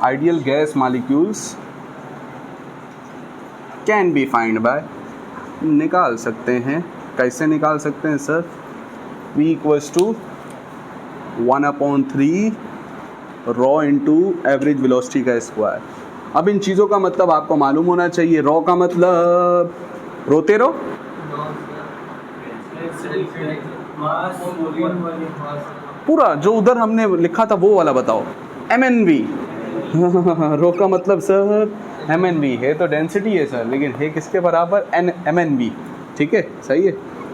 Ideal gas molecules can be find by, निकाल सकते हैं। कैसे निकाल सकते हैं sir? V equals to 1/3 rho into average velocity का स्क्वायर। अब इन चीज़ों का मतलब आपको मालूम होना चाहिए। रॉ का मतलब रोते रहो, पूरा जो उधर हमने लिखा था वो वाला बताओ। MnV रो का मतलब सर MnV है, तो डेंसिटी है सर, लेकिन है किसके बराबर? MnV। ठीक है, सही है।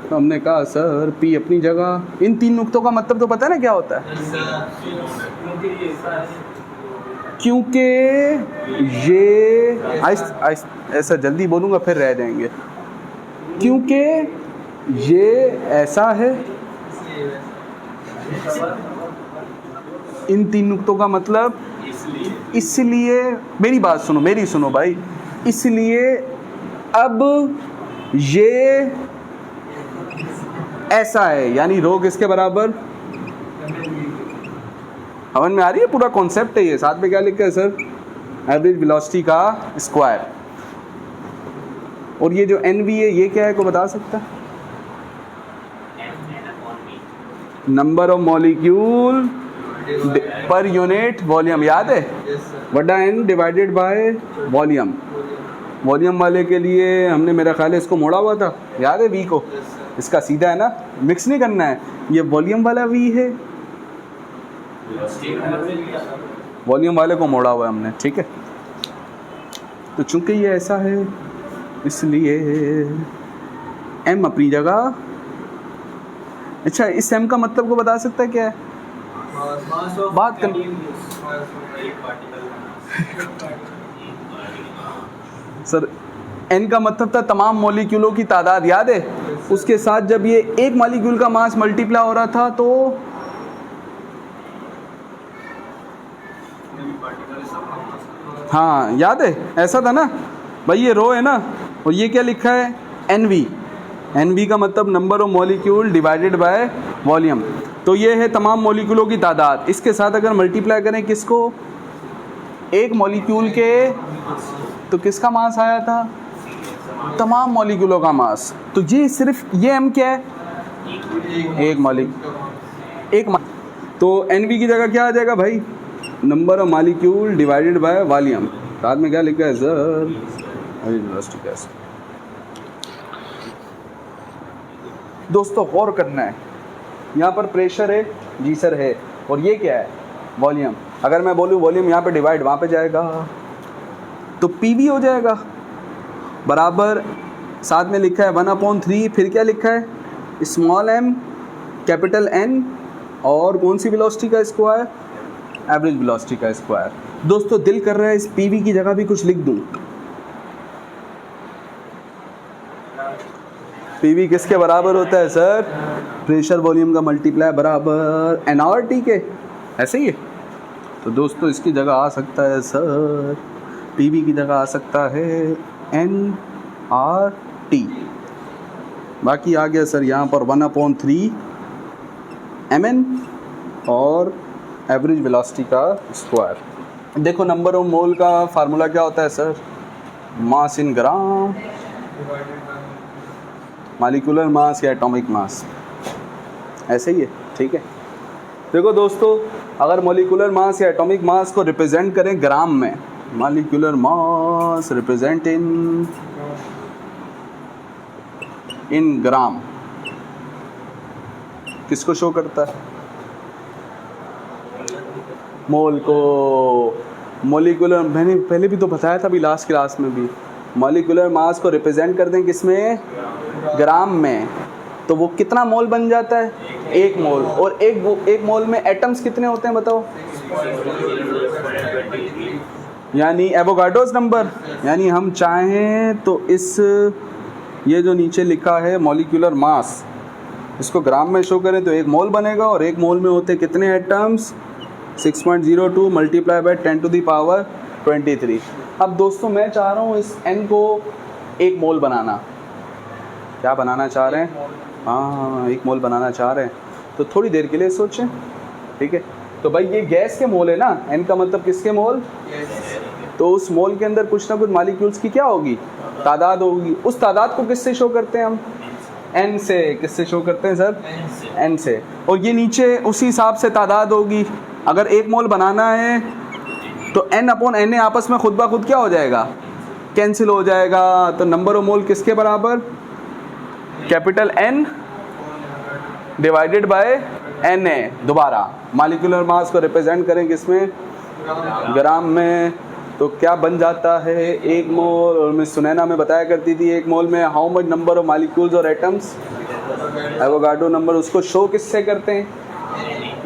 तो हमने कहा सर P अपनी जगह। इन 3 नुक्तों का मतलब तो पता है ना क्या होता है? क्योंकि ये ऐसा जल्दी बोलूँगा फिर रह जाएंगे। क्योंकि ये ऐसा है, इन 3 नुक्तों का मतलब इसलिए मेरी बात सुनो, मेरी सुनो भाई। इसलिए अब ये ऐसा है, यानी रो किसके बराबर? समझ में आ रही है? पूरा कॉन्सेप्ट है ये। साथ में क्या लिखा है सर? एवरेज वेलोसिटी का स्क्वायर। और ये जो NV है ये क्या है, को बता सकता है? Number of molecule per unit volume, याद है? बटा N divided by volume. Volume वाले के लिए हमने, मेरा ख्याल है, इसको मोड़ा हुआ था, याद है? V को। इसका सीधा है ना, मिक्स नहीं करना है। ये वॉल्यूम वाला V है, वॉल्यूम वाले को मोड़ा हुआ है हमने। ठीक है, तो चूंकि ये ऐसा है इसलिए M अपनी जगह। अच्छा, इस M का मतलब को बता सकता है क्या है? बात कर सर, N का मतलब था तमाम मॉलिक्यूलों की तादाद, याद है? उसके साथ जब ये एक मॉलिक्यूल का मास मल्टीप्लाई हो रहा था तो हाँ, याद है? ऐसा था ना भाई। ये रो है ना, और ये क्या लिखा है? NV। NV का मतलब number of molecule divided by volume. तो ये है तमाम मॉलिक्यूलों की तादाद। इसके साथ अगर मल्टीप्लाई करें किसको? एक मॉलिक्यूल के, तो किसका मास आया था? तमाम मॉलिक्यूलों का मास। तो ये सिर्फ ये M क्या है? एक मॉलिक्यूल। तो NV की जगह क्या आ जाएगा भाई? Number of molecule divided by volume. साथ में क्या लिखा है सर? दोस्तों गौर करना है, यहाँ पर प्रेशर है, जी सर है, और ये क्या है? वॉल्यूम। अगर मैं बोलूँ वॉल्यूम यहाँ पे डिवाइड वहाँ पे जाएगा तो PV हो जाएगा बराबर। साथ में लिखा है 1/3, फिर क्या लिखा है? स्मॉल m कैपिटल N, और कौन सी वेलोसिटी का स्क्वायर? एवरेज वेलोसिटी का स्क्वायर। दोस्तों दिल कर रहा है इस PV की जगह भी कुछ लिख दूं। PV किसके बराबर होता है सर? प्रेशर वॉल्यूम का मल्टीप्लाई बराबर nRT के। ऐसे ही है। तो दोस्तों इसकी जगह आ सकता है सर, PV की जगह आ सकता है nRT। बाकी आ गया सर यहाँ पर 1/3 Mn और एवरेज वेलोसिटी का स्क्वायर। देखो नंबर ऑफ मोल का फार्मूला क्या होता है सर? मास इन ग्राम, मॉलिक्यूलर मास या एटॉमिक मास। ऐसे ही है, ठीक है। देखो दोस्तों, अगर मॉलिक्यूलर मास या एटॉमिक मास को रिप्रेजेंट करें ग्राम में, मॉलिक्यूलर मास रिप्रेजेंट इन ग्राम, किसको शो करता है? मोल को। मॉलिक्यूलर, मैंने पहले भी तो बताया था, अभी लास्ट क्लास में भी, मॉलिक्यूलर मास को रिप्रेजेंट करते हैं किसमें? ग्राम में। तो वो कितना मोल बन जाता है? 1 मोल। और एक मोल में एटम्स कितने होते हैं बताओ? यानी एवोगाड्रोस नंबर। यानी हम चाहें तो इस, ये जो नीचे लिखा है मॉलिक्यूलर मास, इसको ग्राम में शो करें तो 1 मोल बनेगा, और 1 मोल में होते कितने एटम्स? 6.02 multiply bye 10⁻23। अब दोस्तों मैं चाह रहा हूँ इस n को 1 मोल बनाना। क्या बनाना चाह रहे हैं? हाँ, 1 मोल बनाना चाह रहे हैं। तो थोड़ी देर के लिए सोचें, ठीक है। तो भाई ये गैस के मोल है ना, n का मतलब किसके मोल, तो उस मोल के अंदर कुछ ना कुछ मॉलिक्यूल्स की क्या होगी, तादाद होगी। उस तादाद को किससे शो करते हैं हम, n से। किससे शो करते हैं सर, n से। और ये नीचे उसी हिसाब से तादाद होगी। अगर एक मोल बनाना है तो n अपॉन Na आपस में खुद ब खुद क्या हो जाएगा, कैंसिल हो जाएगा। तो नंबर ऑफ मोल किसके बराबर, capital N divided by Na। दोबारा मॉलिक्यूलर मास को रिप्रेजेंट करें किसमें, ग्राम में, तो क्या बन जाता है एक मोल। और मिस सुनैना में बताया करती थी एक मोल में how much number of molecules और एटम्स, एवोगाड्रो नंबर। उसको शो किससे करते हैं,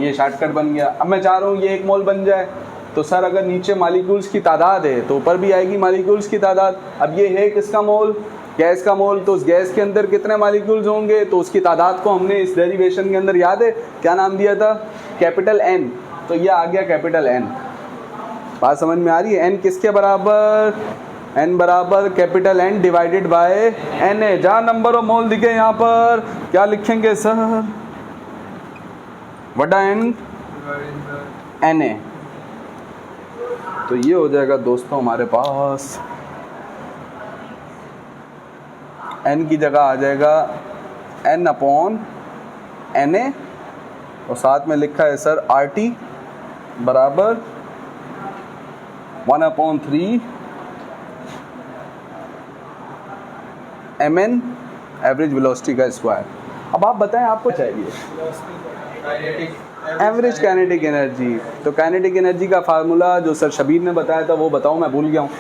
ये शॉर्टकट बन गया। अब मैं चाह रहा हूँ ये एक मोल बन जाए, तो सर अगर नीचे मॉलिक्यूल्स की तादाद है तो ऊपर भी आएगी मॉलिक्यूल्स की तादाद। अब ये है किसका मोल, गैस का मोल, तो उस गैस के अंदर कितने मॉलिक्यूल्स होंगे, तो उसकी तादाद को हमने इस डेरिवेशन के अंदर याद है क्या नाम दिया था, कैपिटल N। तो ये आ गया कैपिटल N। बात समझ में आ रही है, n किसके बराबर, n बराबर capital N divided by Na। जहाँ नंबर ऑफ मोल दिखे यहाँ पर क्या लिखेंगे सर, बड़ा N Na। तो ये हो जाएगा दोस्तों हमारे पास n की जगह आ जाएगा n अपॉन Na, और साथ में लिखा है सर RT बराबर 1/3 mn एवरेज वेलोसिटी का स्क्वायर। अब आप बताएं आपको चाहिए एवरेज काइनेटिक एनर्जी। तो काइनेटिक एनर्जी का फार्मूला जो सर शबीर ने बताया था वो बताओ, मैं भूल गया हूँ।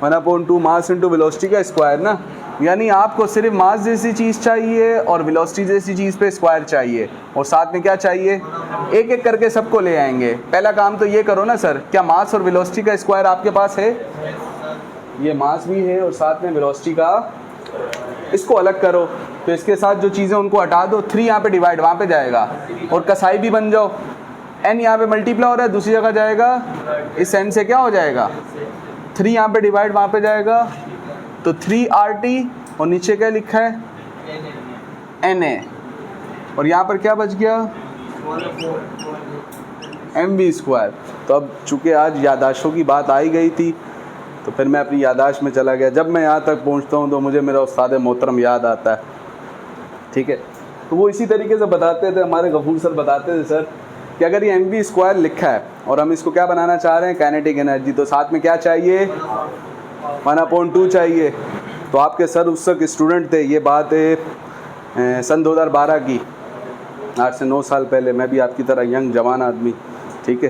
1/2 मास इंटू वेलोसिटी का स्क्वायर ना। यानी आपको सिर्फ मास जैसी चीज़ चाहिए और वेलोसिटी जैसी चीज़ पे स्क्वायर चाहिए, और साथ में क्या चाहिए, एक एक करके सबको ले आएंगे। पहला काम तो ये करो ना सर, क्या मास और वेलोसिटी का स्क्वायर आपके पास है, ये मास भी है और साथ में वेलोसिटी का, इसको अलग करो। तो इसके साथ जो चीज़ें उनको हटा दो, 3 यहाँ पे डिवाइड वहाँ पे जाएगा, और कसाई भी बन जाओ। n यहाँ पे मल्टीप्लाई हो रहा है, दूसरी जगह जाएगा, इस n से क्या हो जाएगा, 3 यहाँ पे डिवाइड वहाँ पे जाएगा, तो 3RT, और नीचे क्या लिखा है Na, और यहाँ पर क्या बच गया mv²। तो अब चूँकि आज यादाश्तों की बात आई गई थी तो फिर मैं अपनी यादाश्त में चला गया। जब मैं यहाँ तक पहुँचता हूँ तो मुझे मेरा उस्ताद मोहतरम याद आता है, ठीक है। तो वो इसी तरीके से बताते थे, हमारे गफूर सर बताते थे सर कि अगर ये mv² लिखा है और हम इसको क्या बनाना चाह रहे हैं, काइनेटिक एनर्जी, तो साथ में क्या चाहिए, 1/2 चाहिए। तो आपके सर उस वक्त स्टूडेंट थे, ये बात है सन 2012 की, आज से 9 साल पहले। मैं भी आपकी तरह यंग जवान आदमी, ठीक है।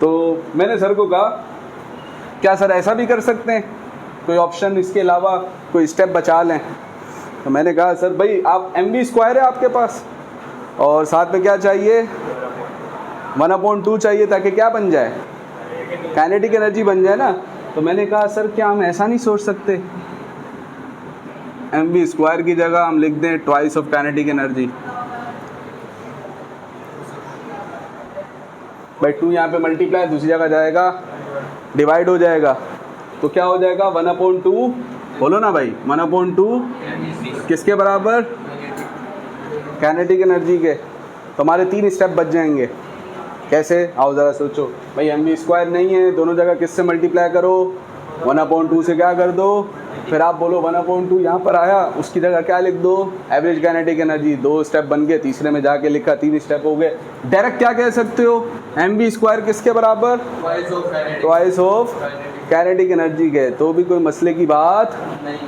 तो मैंने सर को कहा क्या सर ऐसा भी कर सकते हैं, कोई ऑप्शन इसके अलावा कोई स्टेप बचा लें। तो मैंने कहा सर भाई आप mv² है आपके पास और साथ में क्या चाहिए, 1/2 चाहिए, ताकि क्या बन जाए, काइनेटिक एनर्जी बन जाए ना। तो मैंने कहा सर क्या हम ऐसा नहीं सोच सकते, mv² की जगह हम लिख दें ट्वाइस ऑफ काइनेटिक एनर्जी। भाई 2 यहाँ पे मल्टीप्लाई, दूसरी जगह जाएगा डिवाइड हो जाएगा, तो क्या हो जाएगा 1/2, बोलो ना भाई, 1/2 किसके बराबर, काइनेटिक एनर्जी के। तो हमारे 3 स्टेप बच जाएंगे। कैसे, आओ ज़रा सोचो भाई, mv² नहीं है, दोनों जगह किससे मल्टीप्लाई करो, 1/2 से क्या कर दो, फिर आप बोलो 1/2 यहाँ पर आया, उसकी जगह क्या लिख दो, एवरेज काइनेटिक एनर्जी। 2 स्टेप बन गए, तीसरे में जाके लिखा, 3 स्टेप हो गए। डायरेक्ट क्या कह सकते हो, mv² किसके बराबर, ट्वाइस ऑफ काइनेटिक एनर्जी के। तो भी कोई मसले की बात नहीं।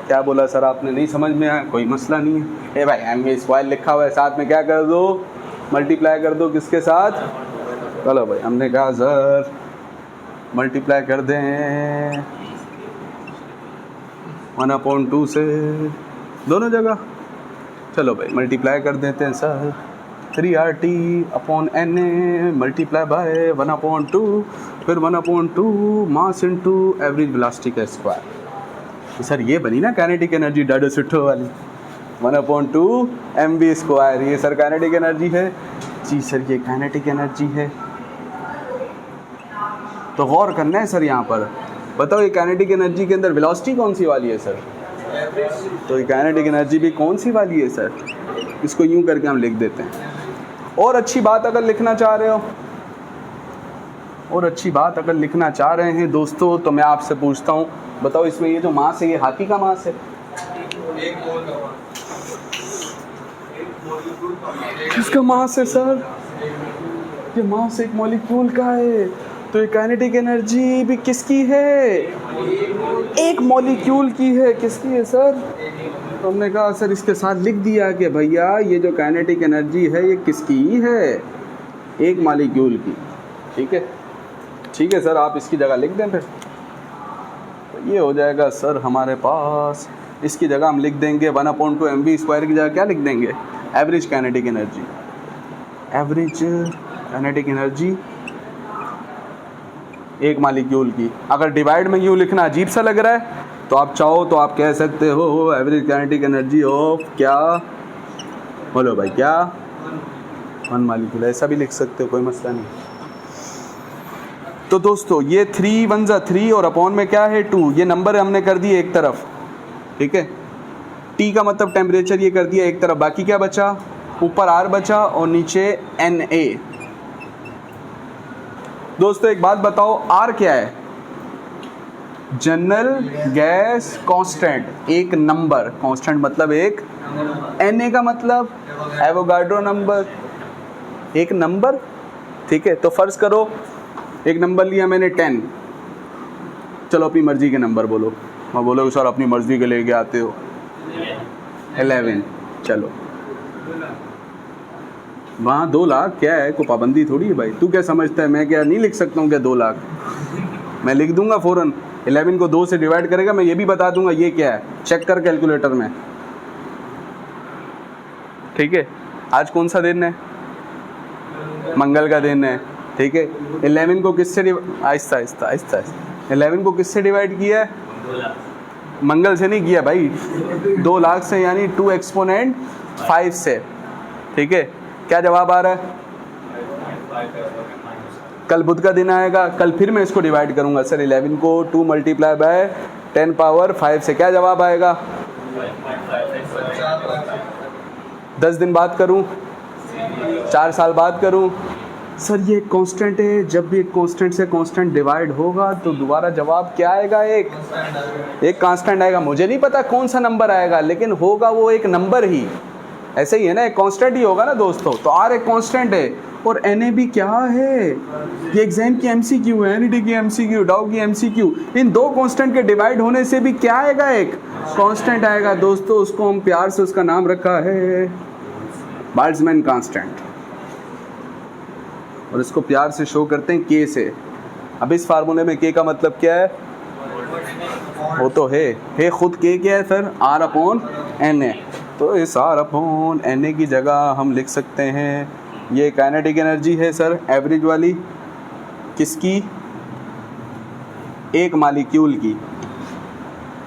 क्या बोला सर आपने, नहीं समझ में आया, कोई मसला नहीं है। ए भाई mv² लिखा हुआ है, साथ में क्या कर दो, मल्टीप्लाई कर दो, किसके साथ, चलो भाई हमने कहा सर मल्टीप्लाई कर दें 1/2 से दोनों जगह। चलो भाई मल्टीप्लाई कर देते हैं sir, 3RT upon Na multiply by 1/2, फिर 1/2 मास इंटू एवरेज वेलोसिटी का स्क्वायर। तो सर ये बनी ना काइनेटिक एनर्जी डाडो सुठो वाली, 1/2 mv²। ये सर काइनेटिक एनर्जी है जी, सर ये काइनेटिक एनर्जी है। तो गौर करना है सर यहाँ पर, बताओ ये काइनेटिक एनर्जी के अंदर वेलोसिटी कौन सी वाली है सर, तो ये काइनेटिक एनर्जी भी कौन सी वाली है सर, इसको यूं करके हम लिख देते हैं और अच्छी बात अगर लिखना चाह रहे हो, और अच्छी बात अगर लिखना चाह रहे हैं दोस्तों, तो मैं आपसे पूछता हूँ, बताओ इसमें ये जो मास है ये हाथी का मास है? किसका मास है सर? ये मास एक मॉलिक्यूल का है, तो ये काइनेटिक एनर्जी भी किसकी है? एक मॉलिक्यूल की है। किसकी है सर? तो हमने कहा सर इसके साथ लिख दिया कि भैया ये जो काइनेटिक एनर्जी है ये किसकी है? एक मॉलिक्यूल की। ठीक है, ठीक है सर, आप इसकी जगह लिख दें फिर। तो ये हो जाएगा सर हमारे पास, इसकी जगह हम लिख देंगे 1/2 mv² की जगह क्या लिख देंगे? Average kinetic energy. Average kinetic energy एक मॉलिक्यूल की। अगर डिवाइड में यूँ लिखना अजीब सा लग रहा है तो आप चाहो तो आप कह सकते हो एवरेज काइनेटिक एनर्जी ऑफ क्या? बोलो भाई क्या? 1 मॉलिक्यूल। ऐसा भी लिख सकते हो, कोई मसला नहीं। तो दोस्तों ये 3 1 जा 3 और अपॉन में क्या है 2, ये नंबर हमने कर दिए एक तरफ। ठीक है, T का मतलब टेम्परेचर ये कर दिया एक तरफ। बाकी क्या बचा? ऊपर R बचा और नीचे Na। दोस्तों एक बात बताओ, R क्या है? जनरल गैस कांस्टेंट, एक नंबर। कांस्टेंट मतलब एक, Na का मतलब एवोगाड्रो नंबर, एक नंबर। ठीक है, तो फर्ज करो एक नंबर लिया मैंने 10, चलो अपनी मर्जी के नंबर बोलो। मैं बोलो सर अपनी मर्जी के लेके आते हो 11, चलो वहाँ 2 लाख क्या है, कोई पाबंदी थोड़ी है भाई। तू क्या समझता है मैं क्या नहीं लिख सकता हूँ क्या 2 लाख? मैं लिख दूंगा फ़ौरन। 11 को 2 से डिवाइड करेगा, मैं ये भी बता दूंगा ये क्या है, चेक कर कैलकुलेटर में। ठीक है, आज कौन सा दिन है? मंगल का दिन है। ठीक है, 11 को किससे आहिस्ता आहिस्ता आहिस्ता 11 को किससे डिवाइड किया है? मंगल से नहीं किया भाई, 2 लाख से, यानी 2 एक्सपोनेंट 5 से। ठीक है, क्या जवाब आ रहा है? कल बुध का दिन आएगा, कल फिर मैं इसको डिवाइड करूंगा सर 11 को 2 मल्टीप्लाई बाय 10 पावर 5 से। क्या जवाब आएगा? 10 दिन बाद करूं, 4 साल बाद करूं? सर ये एक कांस्टेंट है, जब भी एक कांस्टेंट से कांस्टेंट डिवाइड होगा तो दोबारा जवाब क्या आएगा? एक कांस्टेंट आएगा। मुझे नहीं पता कौन सा नंबर आएगा, लेकिन होगा वो एक नंबर ही। ऐसे ही है ना, एक कांस्टेंट ही होगा ना दोस्तों। तो R एक कांस्टेंट है और Na भी क्या है? ये एग्जाम की MCQ है, NET की MCQ, डाउ की MCQ। इन 2 कांस्टेंट के डिवाइड होने से भी क्या आएगा? एक कांस्टेंट आएगा दोस्तों। उसको हम प्यार से उसका नाम रखा है बोल्ट्जमैन कांस्टेंट, और इसको प्यार से शो करते हैं K से। अब इस फार्मूले में K का मतलब क्या है? वो तो है खुद K क्या है सर? R/Na। तो इस R/Na की जगह हम लिख सकते हैं ये काइनेटिक एनर्जी है सर एवरेज वाली, किसकी? एक मॉलिक्यूल की।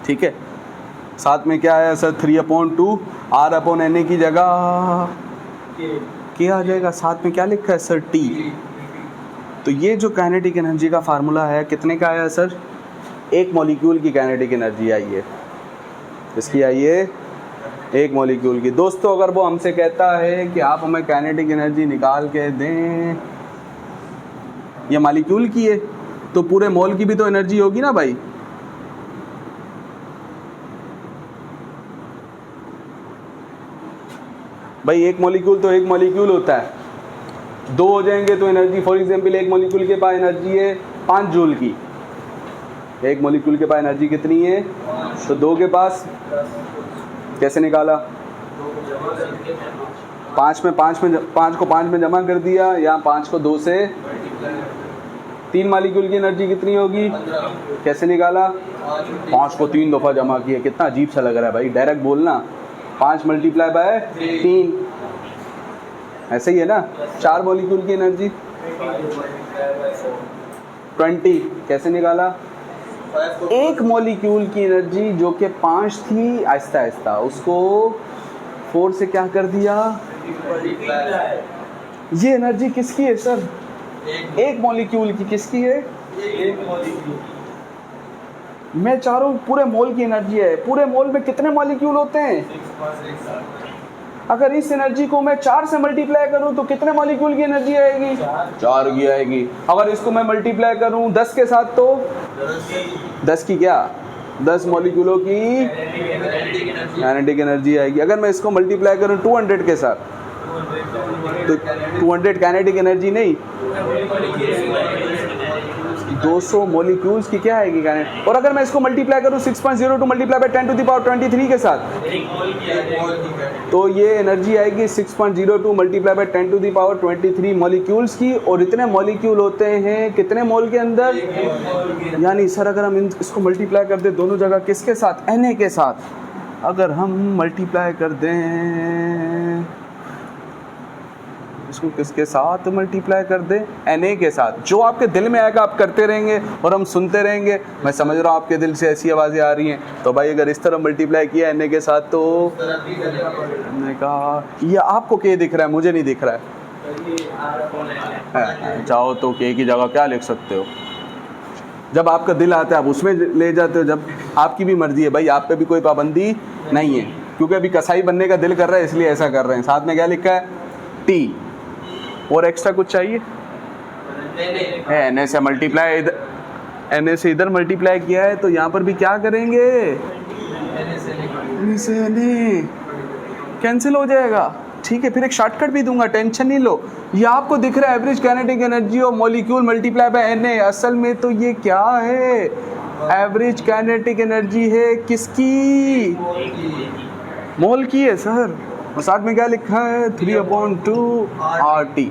ठीक है, साथ में क्या आया सर? 3/2 R/Na की जगह K आ जाएगा। साथ में क्या लिखा है सर? T। तो ये जो काइनेटिक एनर्जी का फार्मूला है कितने का आया सर? एक मॉलिक्यूल की काइनेटिक एनर्जी आई है। इसकी आई है एक मॉलिक्यूल की। दोस्तों अगर वो हमसे कहता है कि आप हमें काइनेटिक एनर्जी निकाल के दें, ये मॉलिक्यूल की है, तो पूरे मॉल की भी तो एनर्जी होगी ना भाई। भाई एक मॉलिक्यूल तो एक मॉलिक्यूल होता है, 2 हो जाएंगे तो एनर्जी, फॉर एग्जांपल एक मॉलिक्यूल के पास एनर्जी है 5 जूल की। एक मॉलिक्यूल के पास एनर्जी कितनी है? तो 2 के पास कैसे निकाला? 5 को 5 में जमा कर दिया, या 5 को 2 से। 3 मॉलिक्यूल की एनर्जी कितनी होगी? कैसे निकाला? 5 को 3 दफ़ा जमा किया। कितना अजीब सा लग रहा है भाई, डायरेक्ट बोलना। 5 मल्टीप्लाई बाय 3, ऐसे ही है ना। 4 मॉलिक्यूल की एनर्जी 20, कैसे निकाला? एक मॉलिक्यूल की एनर्जी जो कि 5 थी, आहिस्ता आहिस्ता उसको 4 से क्या कर दिया? ये एनर्जी किसकी है सर? एक मॉलिक्यूल की। किसकी है? एक मॉलिक्यूल। मैं चाह रहा हूँ पूरे मोल की एनर्जी है। पूरे मोल में कितने मॉलिक्यूल होते हैं? अगर इस एनर्जी को मैं 4 से मल्टीप्लाई करूं तो कितने मॉलिक्यूल की एनर्जी आएगी? 4 की आएगी। अगर इसको मैं मल्टीप्लाई करूं 10 के साथ तो 10 की क्या? 10 मॉलिक्यूलों की काइनेटिक एनर्जी आएगी। अगर मैं इसको मल्टीप्लाई करूं 200 के साथ तो 200 काइनेटिक एनर्जी नहीं, 200 मॉलिक्यूल्स की क्या आएगी काइनेटिक। और अगर मैं इसको मल्टीप्लाई करूं 6.02 multiply by 10 to the power 23 के साथ तो ये एनर्जी आएगी 6.02 multiply by 10 to the power 23 molecules की। और इतने मॉलिक्यूल होते हैं कितने मोल के अंदर? यानी सर अगर हम इसको मल्टीप्लाई कर दें दोनों जगह किसके साथ? Na के साथ। अगर हम मल्टीप्लाई कर दें इसको किसके साथ मल्टीप्लाई कर दें? Na के साथ। जो आपके दिल में आएगा आप करते रहेंगे और हम सुनते रहेंगे। मैं समझ रहा हूँ आपके दिल से ऐसी आवाज़ें आ रही हैं। तो भाई अगर इस तरह मल्टीप्लाई किया Na के साथ तो हमने कहा ये आपको K दिख रहा है, मुझे नहीं दिख रहा है। चाहो तो K की जगह क्या लिख सकते हो? जब आपका दिल आता है आप उसमें ले जाते हो, जब आपकी भी मर्जी है भाई, आप पे भी कोई पाबंदी नहीं है। क्योंकि अभी कसाई बनने का दिल कर रहा है इसलिए ऐसा कर रहे हैं। साथ में क्या लिखा है? T। और एक्स्ट्रा कुछ चाहिए? Na से मल्टीप्लाई, Na से इधर मल्टीप्लाई किया है तो यहाँ पर भी क्या करेंगे? Na से Na कैंसिल हो जाएगा। ठीक है, फिर एक शॉर्टकट भी दूंगा, टेंशन नहीं लो। ये आपको दिख रहा है average kinetic energy of molecule multiply by Na। असल में तो ये क्या है? एवरेज काइनेटिक एनर्जी है किसकी? मोल की है सर। और साथ में क्या लिखा है? 3/2 RT।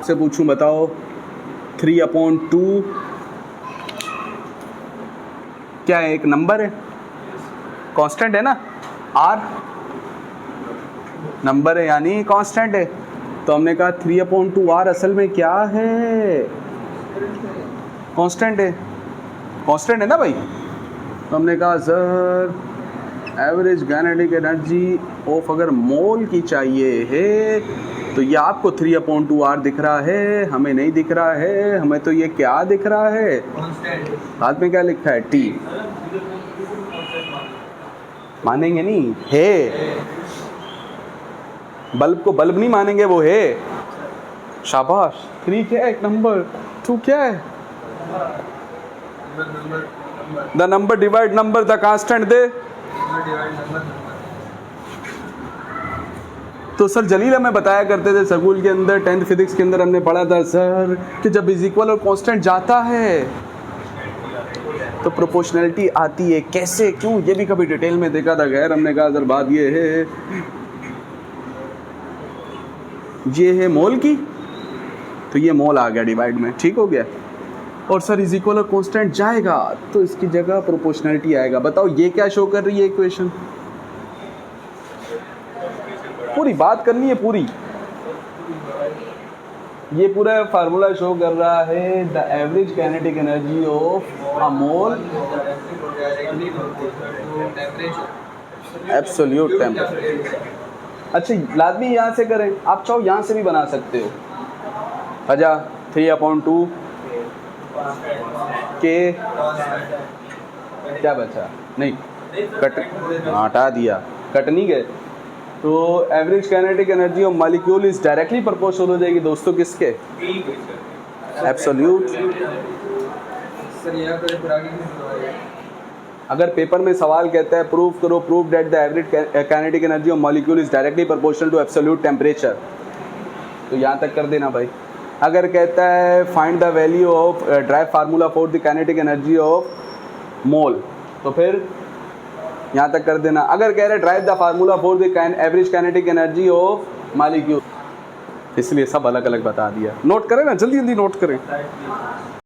से पूछूं बताओ 3/2 क्या है? एक नंबर है, कांस्टेंट है ना। R नंबर है यानी कांस्टेंट है। तो हमने कहा 3/2 R असल में क्या है? कांस्टेंट है। कांस्टेंट है ना भाई। तो हमने कहा sir average kinetic energy of अगर मोल की चाहिए है तो ये आपको 3/2 R दिख रहा है, हमें नहीं दिख रहा है। हमें तो ये क्या दिख रहा है? हाथ में क्या लिखा है? T। मानेंगे नहीं? है। बल्ब को बल्ब नहीं मानेंगे, वो है। शाबाश। 3 क्या है? एक नंबर। 2 क्या है? The number divide number the constant दे। तो सर जलील हमें बताया करते थे स्कूल के अंदर 10th फिजिक्स के अंदर हमने पढ़ा था सर कि जब इज इक्वल और कांस्टेंट जाता है तो प्रोपोर्शनैलिटी आती है। कैसे, क्यों, ये भी कभी डिटेल में देखा था। खैर हमने कहा सर बात ये है मोल की, तो ये मोल आ गया डिवाइड में, ठीक हो गया। और सर इज इक्वल और कांस्टेंट जाएगा तो इसकी जगह प्रोपोर्शनैलिटी आएगा। बताओ ये क्या शो कर रही है इक्वेशन? पूरी बात करनी है पूरी। ये पूरा फार्मूला शो कर रहा है the average kinetic energy of a mole absolute temperature. अच्छा लाजमी यहाँ से करें, आप चाहो यहाँ से भी बना सकते हो। अच्छा 3/2 के क्या बचा? नहीं कट, हटा दिया, कट नहीं गए। तो average kinetic energy of molecule is directly proportional हो जाएगी दोस्तों किसके? एब्सोल्यूट। अगर पेपर में सवाल कहता है प्रूव करो, prove that the average kinetic energy of molecule is directly proportional to absolute temperature, तो यहाँ तक कर देना भाई। अगर कहता है find the value of derive formula for the kinetic energy of mole, तो फिर यहाँ तक कर देना। अगर कह रहे derive the formula for the average kinetic energy of molecule, इसलिए सब अलग अलग बता दिया। नोट करें ना, जल्दी जल्दी नोट करें।